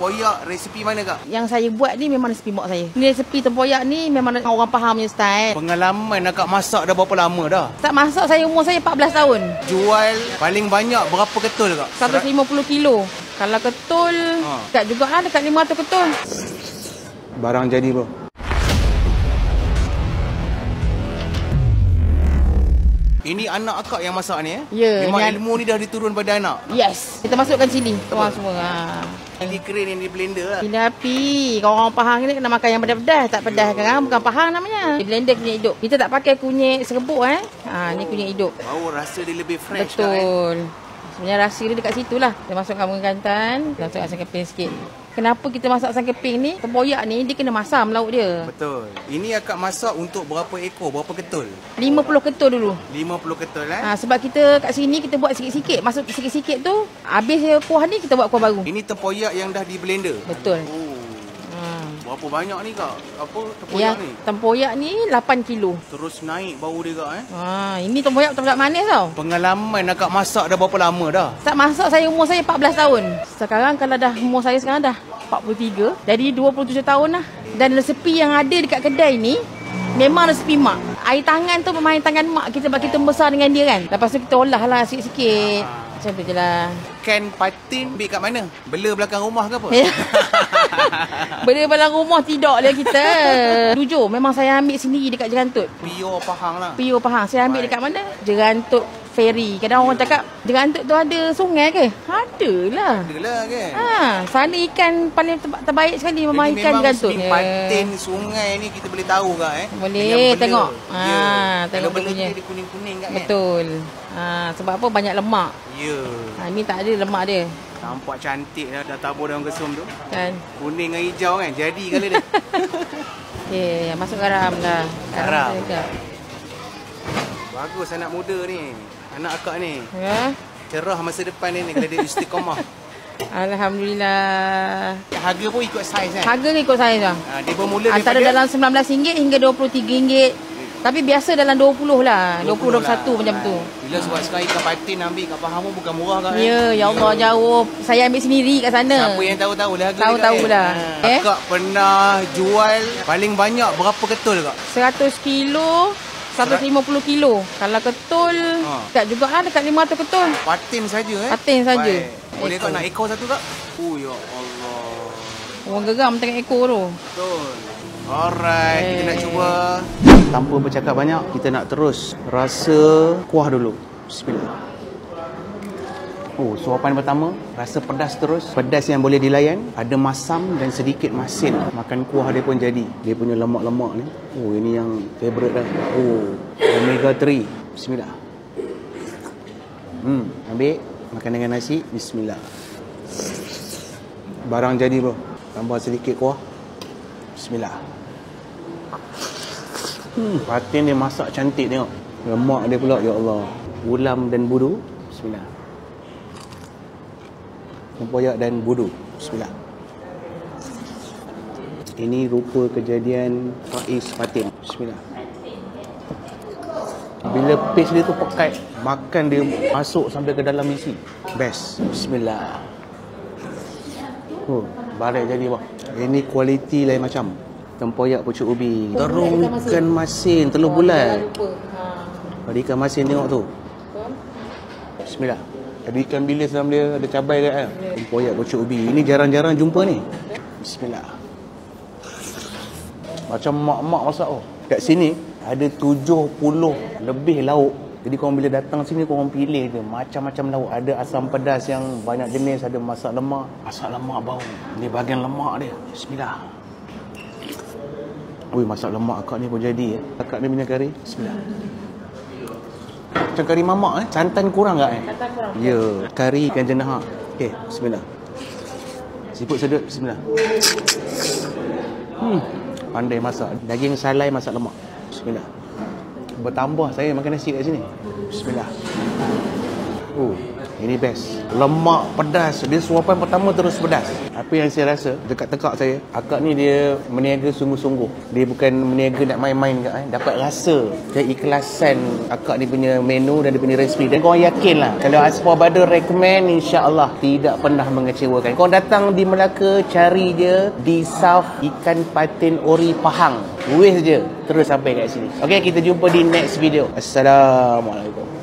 Tempoyak resepi mana kak? Yang saya buat ni memang resepi mak saya. Ni resepi tempoyak ni memang orang faham punya style. Pengalaman akak masak dah berapa lama dah? Tak masak saya umur saya 14 tahun. Jual paling banyak berapa ketul kak? 150 kilo. Kalau ketul, dekat juga lah, dekat 500 ketul. Barang jadi bro. Ini anak akak yang masak ni Ya. Memang ilmu ni dah diturun pada anak? Yes. Kita masukkan cili. Tuang semua. Cili kering yang di blender lah. Cili api. Kalau orang Pahang ni kena makan yang pedas-pedas. Tak pedas kan? Bukan Pahang namanya. Di blender kunyit hidup. Kita tak pakai kunyit serbuk ni kunyit hidup. Bau rasa dia lebih fresh. Betul. Sebenarnya rasa dia dekat situ lah. Kita masukkan bunga gantan. Kita masukkan asam keping sikit. Kenapa kita masak asam keping ni? Tempoyak ni dia kena masam lauk dia. Betul. Ini akak masak untuk berapa ekor? Berapa ketul? 50 ketul dulu. 50 ketul Sebab kita kat sini kita buat sikit-sikit. Masuk sikit-sikit tu, habis kuah ni kita buat kuah baru. Ini tempoyak yang dah di blender? Betul. Berapa banyak ni kak? Apa tempoyak ni? Tempoyak ni 8 kilo. Terus naik bau dia kak Ini tempoyak manis tau. Pengalaman akak masak dah berapa lama dah? Tak masak saya umur saya 14 tahun. Sekarang kalau dah umur saya sekarang dah 43. Jadi 27 tahun lah. Dan resepi yang ada dekat kedai ni memang resepi mak. Air tangan tu memang air tangan mak kita, sebab kita membesar dengan dia kan. Lepas tu kita olah lah sikit-sikit. Macam tu je lah. Ken patin ambil kat mana? Bela belakang rumah ke apa? Bela belakang rumah tidak lah kita. Jujur, memang saya ambil sendiri dekat Jerantut. Pure Pahang lah. Pure Pahang. Saya ambil dekat mana? Jerantut Ferry. Kadang orang cakap Jerantut tu ada sungai ke? Adalah. Adalah kan? Sana ikan paling terbaik sekali memang ikan Jerantut. Jadi memang patin sungai ni kita boleh tahu kak Boleh tengok. Kalau Tengok bela dia dia kuning-kuning kak Betul. Sebab apa? Banyak lemak. Ya. Ni tak ada lemak dia. Nampak cantik dah tabur daun kesum tu. Kan? Kuning dengan hijau kan? Jadi kali dia. Okay, masuk garam dah. Garam. Bagus anak muda ni. Anak akak ni. Cerah masa depan ni kalau dia istiqamah. Alhamdulillah. Harga pun ikut saiz kan? Harga ikut saiz lah. Dia bermula antara dalam RM19 hingga RM23. Tapi biasa dalam 20 lah. 20-21 macam tu. Bila sebab sekarang ikan patin ambil kat Pahang pun bukan murah kan? Ya Allah jauh. Saya ambil sendiri kat sana. Siapa yang tahu-tahu lah harga tahu lah. Akak pernah jual paling banyak berapa ketul kak? 100 kilo. 150 kilo. Kalau ketul, dekat juga lah, dekat 500 ketul. Patin saja Patin saja. Boleh kak nak ekor satu kak? Oh ya Allah. Orang geram tengok ekor tu. Betul. Alright, kita nak cuba. Tanpa bercakap banyak, kita nak terus rasa kuah dulu. Bismillah. Suapan pertama, rasa pedas terus. Pedas yang boleh dilayan. Ada masam dan sedikit masin. Makan kuah dia pun jadi. Dia punya lemak-lemak ni. Ini yang favourite dah. Omega 3. Bismillah. Ambil. Makan dengan nasi. Bismillah. Barang jadi bro. Tambah sedikit kuah. Bismillah. Patin dia masak cantik tengok. Lemak dia pula, ya Allah. Ulam dan budu. Bismillah. Tempoyak dan budu. Bismillah. Ini rupa kejadian Faiz Patin. Bismillah. Bila paste dia tu pekat, makan dia masuk sampai ke dalam isi. Best. Bismillah. Barai jadi bang. Ini kualiti lain macam. Tempoyak pucuk ubi. Terung ikan masin telur bulat. Ada ikan masin tengok tu. Bismillah. Ada ikan bilis dalam dia, ada cabai kat kan. Tempoyak pucuk ubi. Ini jarang-jarang jumpa ni. Bismillah. Macam mak-mak masak Kat sini ada 70 lebih lauk. Jadi korang bila datang sini korang pilih je macam-macam lauk. Ada asam pedas yang banyak jenis, ada masak lemak. Masak lemak bau. Ni bahagian lemak dia. Bismillah. Masak lemak akak ni pun jadi Akak ni punya kari. Bismillah. Macam kari mamak santan kurang tak Santan kurang. Ya, kari ikan jenaha. Okey, bismillah. Siput sedut, bismillah. Pandai masak. Daging salai masak lemak. Bismillah. Bertambah saya makan nasi kat sini. Bismillah. Ini best. Lemak, pedas. Dia suapan pertama terus pedas. Apa yang saya rasa dekat tekak saya, akak ni dia meniaga sungguh-sungguh. Dia bukan meniaga nak main-main kat dapat rasa keikhlasan akak ni punya menu dan dia punya resipi. Dan korang yakin lah, kalau Aspa Badr recommend, insya-Allah tidak pernah mengecewakan. Korang datang di Melaka, cari je di South Ikan Patin Ori Pahang. Wes je terus sampai kat sini. Okey, kita jumpa di next video. Assalamualaikum.